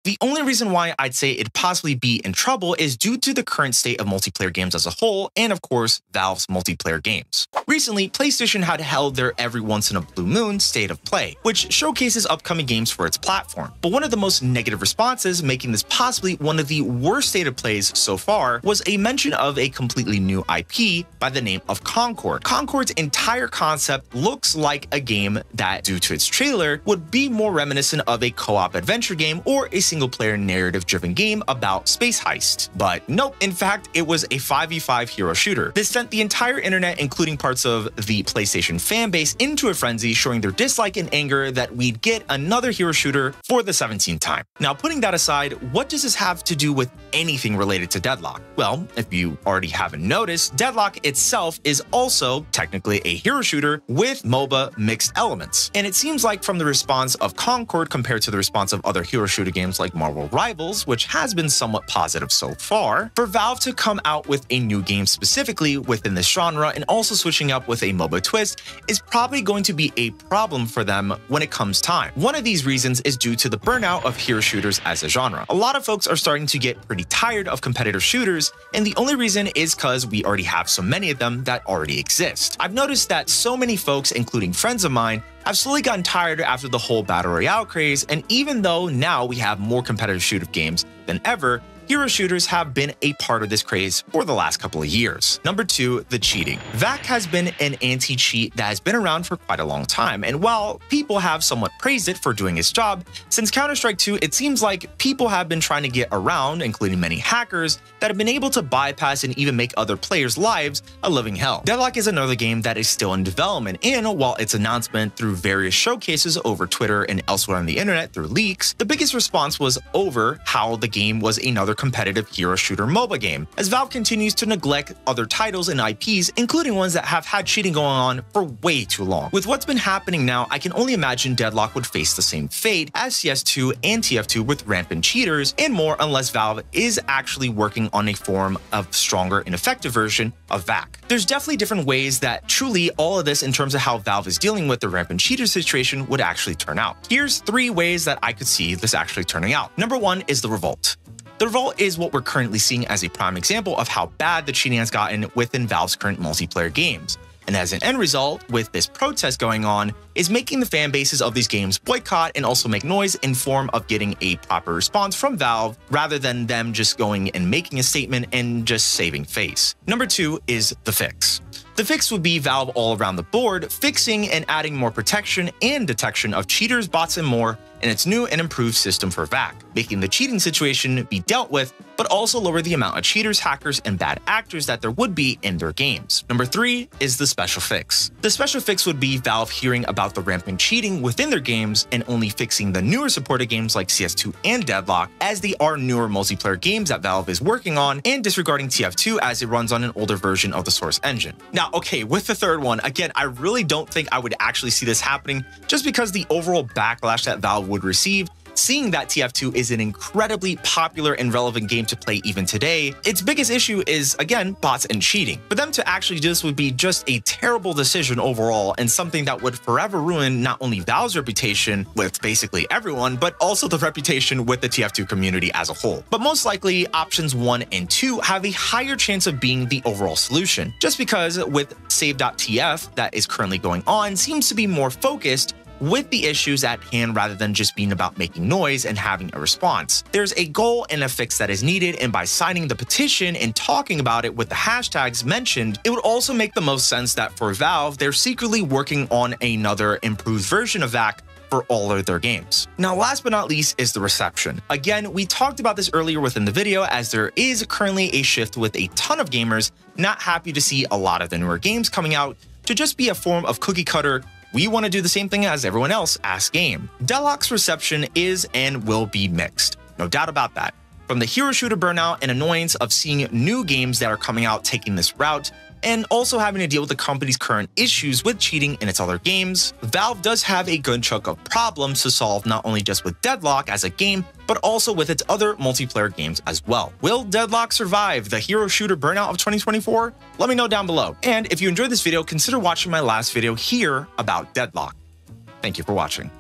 The only reason why I'd say it'd possibly be in trouble is due to the current state of multiplayer games as a whole, and of course, Valve's multiplayer games. Recently, PlayStation had held their every once in a blue moon state of play, which showcases upcoming games for its platform. But one of the most negative responses, making this possibly one of the worst state of plays so far, was a mention of a completely new IP by the name of Concord. Concord's entire concept looks like a game that, due to its trailer, would be more reminiscent of a co-op adventure game or a single-player narrative-driven game about space heist. But nope, in fact, it was a 5v5 hero shooter. This sent the entire internet, including parts of the PlayStation fanbase, into a frenzy, showing their dislike and anger that we'd get another hero shooter for the 17th time. Now, putting that aside, what does this have to do with anything related to Deadlock? Well, if you already haven't noticed, Deadlock itself is also technically a hero shooter with MOBA mixed elements. And it seems like from the response of Concord compared to the response of other hero shooter games like Marvel Rivals, which has been somewhat positive so far, for Valve to come out with a new game specifically within this genre and also switching up with a MOBA twist is probably going to be a problem for them when it comes time. One of these reasons is due to the burnout of hero shooters as a genre. A lot of folks are starting to get pretty tired of competitive shooters, and the only reason is because we already have so many of them that already exist. I've noticed that so many folks, including friends of mine, have slowly gotten tired after the whole Battle Royale craze, and even though now we have more competitive shooter games than ever, hero shooters have been a part of this craze for the last couple of years. Number 2, the cheating. VAC has been an anti-cheat that has been around for quite a long time, and while people have somewhat praised it for doing its job, since Counter-Strike 2, it seems like people have been trying to get around, including many hackers, that have been able to bypass and even make other players' lives a living hell. Deadlock is another game that is still in development, and while its announcement through various showcases over Twitter and elsewhere on the internet through leaks, the biggest response was over how the game was another competitive hero shooter MOBA game, as Valve continues to neglect other titles and IPs, including ones that have had cheating going on for way too long. With what's been happening now, I can only imagine Deadlock would face the same fate as CS2 and TF2 with rampant cheaters and more, unless Valve is actually working on a form of stronger and effective version of VAC. There's definitely different ways that truly all of this in terms of how Valve is dealing with the rampant cheater situation would actually turn out. Here's 3 ways that I could see this actually turning out. Number 1 is the Revolt. The Revolt is what we're currently seeing as a prime example of how bad the cheating has gotten within Valve's current multiplayer games. And as an end result, with this protest going on, is making the fan bases of these games boycott and also make noise in form of getting a proper response from Valve rather than them just going and making a statement and just saving face. Number 2 is the fix. The fix would be Valve all around the board, fixing and adding more protection and detection of cheaters, bots, and more in its new and improved system for VAC, making the cheating situation be dealt with, but also lower the amount of cheaters, hackers, and bad actors that there would be in their games. Number 3 is the special fix. The special fix would be Valve hearing about the rampant cheating within their games and only fixing the newer supported games like CS2 and Deadlock, as they are newer multiplayer games that Valve is working on, and disregarding TF2 as it runs on an older version of the source engine. Now, okay, with the third one, again, I really don't think I would actually see this happening just because the overall backlash that Valve would receive, seeing that TF2 is an incredibly popular and relevant game to play even today. Its biggest issue is, again, bots and cheating. For them to actually do this would be just a terrible decision overall, and something that would forever ruin not only Valve's reputation with basically everyone, but also the reputation with the TF2 community as a whole. But most likely, options 1 and 2 have a higher chance of being the overall solution, just because with save.tf that is currently going on seems to be more focused with the issues at hand rather than just being about making noise and having a response. There's a goal and a fix that is needed, and by signing the petition and talking about it with the hashtags mentioned, it would also make the most sense that for Valve, they're secretly working on another improved version of VAC for all of their games. Now, last but not least is the reception. Again, we talked about this earlier within the video, as there is currently a shift with a ton of gamers not happy to see a lot of the newer games coming out to just be a form of cookie cutter, we want to do the same thing as everyone else ask game. Deadlock's reception is and will be mixed, no doubt about that. From the hero shooter burnout and annoyance of seeing new games that are coming out taking this route, and also having to deal with the company's current issues with cheating in its other games, Valve does have a good chunk of problems to solve, not only just with Deadlock as a game, but also with its other multiplayer games as well. Will Deadlock survive the hero shooter burnout of 2024? Let me know down below. And if you enjoyed this video, consider watching my last video here about Deadlock. Thank you for watching.